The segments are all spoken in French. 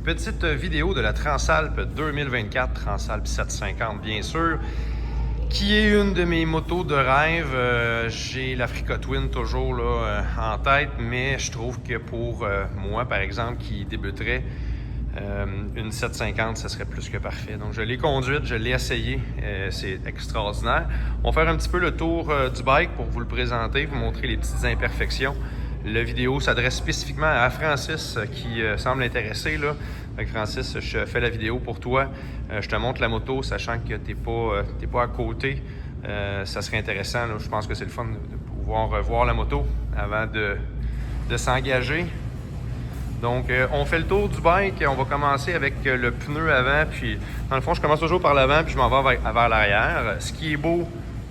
Petite vidéo de la Transalp 2024, Transalp 750 bien sûr, qui est une de mes motos de rêve. J'ai l'Africa Twin toujours là, en tête, mais je trouve que pour moi, par exemple, qui débuterait, une 750, ça serait plus que parfait. Donc je l'ai conduite, je l'ai essayé, c'est extraordinaire. On va faire un petit peu le tour du bike pour vous le présenter, vous montrer les petites imperfections. La vidéo s'adresse spécifiquement à Francis qui semble intéressé là. Fait que Francis, je fais la vidéo pour toi. Je te montre la moto, sachant que t'es pas à côté. Ça serait intéressant. Là. Je pense que c'est le fun de pouvoir revoir la moto avant de s'engager. Donc, on fait le tour du bike. On va commencer avec le pneu avant. Puis, dans le fond, je commence toujours par l'avant, puis je m'en vais vers l'arrière. Ce qui est beau,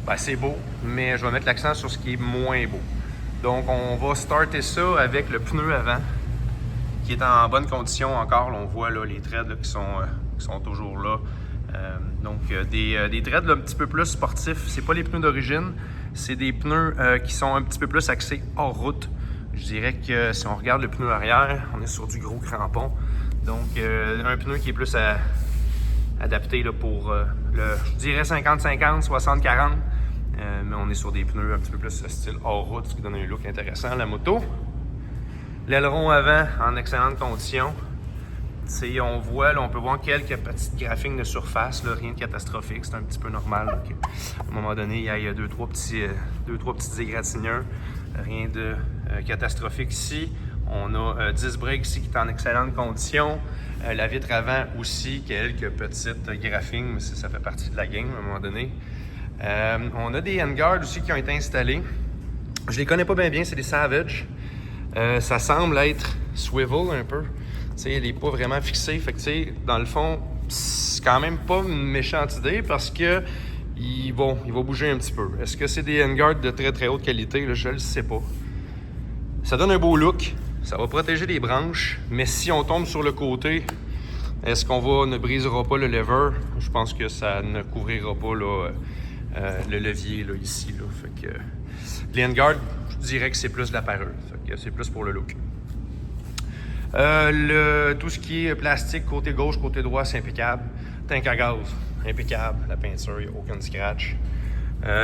ben, c'est beau, mais je vais mettre l'accent sur ce qui est moins beau. Donc, on va starter ça avec le pneu avant, qui est en bonne condition encore. Là, on voit là, les threads là, qui sont toujours là. Des threads là, un petit peu plus sportifs. C'est pas les pneus d'origine, c'est des pneus qui sont un petit peu plus axés hors route. Je dirais que si on regarde le pneu arrière, on est sur du gros crampon. Donc, un pneu qui est plus adapté là, pour je dirais 50-50, 60-40. Mais on est sur des pneus un petit peu plus style hors route, ce qui donne un look intéressant à la moto. L'aileron avant en excellente condition. T'sais, on voit, là, on peut voir quelques petites graphiques de surface, là, rien de catastrophique, c'est un petit peu normal. Là, à un moment donné, il y a deux, trois petites égratignures, rien de catastrophique ici. On a 10 breaks ici qui est en excellente condition. La vitre avant aussi, quelques petites graphiques, mais ça fait partie de la game à un moment donné. On a des handguards aussi qui ont été installés. Je les connais pas bien, c'est des Savage. Ça semble être swivel un peu. T'sais, il n'est pas vraiment fixé. Fait que, dans le fond, c'est quand même pas une méchante idée parce que il va bouger un petit peu. Est-ce que c'est des handguards de très très haute qualité? Là, je le sais pas. Ça donne un beau look. Ça va protéger les branches. Mais si on tombe sur le côté, est-ce qu'on ne brisera pas le lever? Je pense que ça ne couvrira pas là, le levier là, ici. Là. Fait que, les handguards, je dirais que c'est plus de la parure. Fait que c'est plus pour le look. Tout ce qui est plastique, côté gauche, côté droit, c'est impeccable. Tank à gaz, impeccable. La peinture, il n'y a aucun scratch.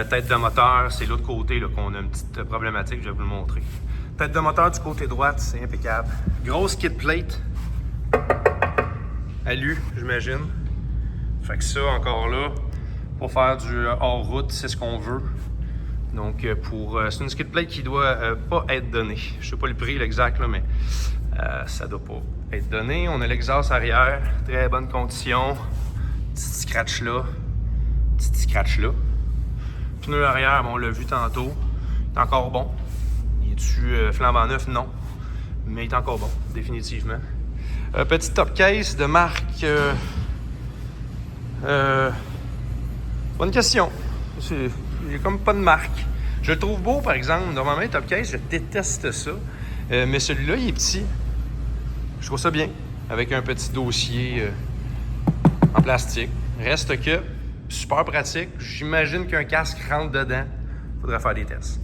Tête de moteur, c'est l'autre côté là, qu'on a une petite problématique, je vais vous le montrer. Tête de moteur du côté droit, c'est impeccable. Grosse kit plate. Alu, j'imagine. Fait que ça, encore là, pour faire du hors-route, c'est ce qu'on veut. Donc, c'est une skid plate qui doit pas être donnée. Je sais pas le prix exact, là, mais ça doit pas être donné. On a l'exhaust arrière, très bonne condition. Petit scratch là. Petit scratch là. Pneu arrière, bon, on l'a vu tantôt. Il est encore bon. Il est-tu flambant neuf? Non. Mais il est encore bon, définitivement. Petit top case de marque. Bonne question. Il n'y a comme pas de marque. Je le trouve beau, par exemple. Normalement, les top case, je déteste ça. Mais celui-là, il est petit. Je trouve ça bien. Avec un petit dossier en plastique. Reste que, super pratique. J'imagine qu'un casque rentre dedans. Il faudrait faire des tests.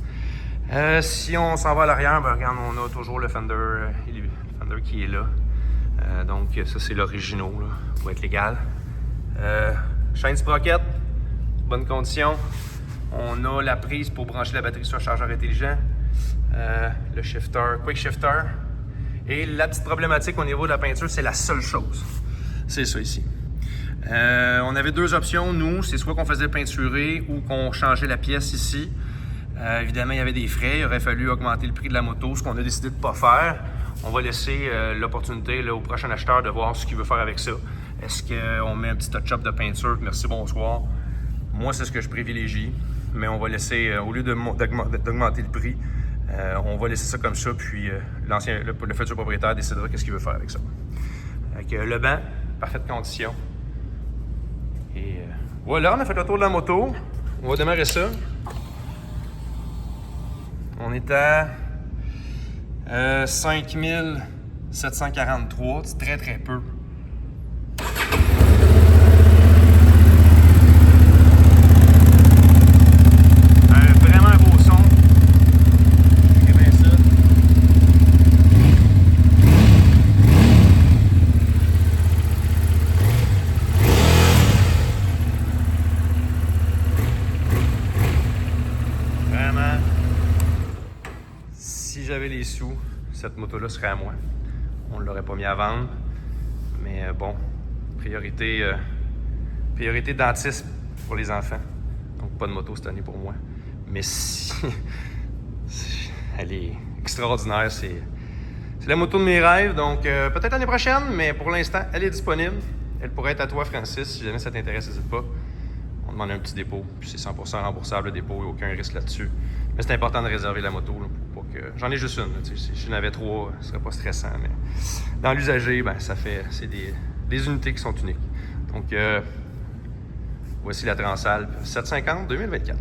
Si on s'en va à l'arrière, ben, regarde, on a toujours le Fender qui est là. Donc, ça, c'est l'original, pour être légal. Chaîne sprocket, bonne condition. On a la prise pour brancher la batterie sur un chargeur intelligent. Le shifter, quick shifter. Et la petite problématique au niveau de la peinture, c'est la seule chose. C'est ça ici. On avait deux options, nous. C'est soit qu'on faisait peinturer ou qu'on changeait la pièce ici. Évidemment, il y avait des frais. Il aurait fallu augmenter le prix de la moto, ce qu'on a décidé de ne pas faire. On va laisser l'opportunité au prochain acheteur de voir ce qu'il veut faire avec ça. Est-ce qu'on met un petit touch-up de peinture? Merci, bonsoir. Moi, c'est ce que je privilégie. Mais on va laisser, au lieu d'augmenter le prix, on va laisser ça comme ça. Puis le futur propriétaire décidera qu'est-ce qu'il veut faire avec ça. Avec le banc, parfaite condition. Et voilà, on a fait le tour de la moto. On va démarrer ça. On est à 5743, c'est très très peu. Vraiment un beau son. Écoutez bien ça. des sous, cette moto-là serait à moi. On ne l'aurait pas mis à vendre. Mais bon, priorité dentiste pour les enfants. Donc, pas de moto cette année pour moi. Mais si... elle est extraordinaire. C'est la moto de mes rêves. Donc, peut-être l'année prochaine, mais pour l'instant, elle est disponible. Elle pourrait être à toi, Francis. Si jamais ça t'intéresse, n'hésite pas. On demande un petit dépôt. Puis c'est 100% remboursable le dépôt. Il n'y a aucun risque là-dessus. Mais c'est important de réserver la moto. Là, pour que... J'en ai juste une. Là, si j'en avais 3, ce serait pas stressant. Mais dans l'usager, ben, c'est des unités qui sont uniques. Donc, voici la Transalp 750 2024.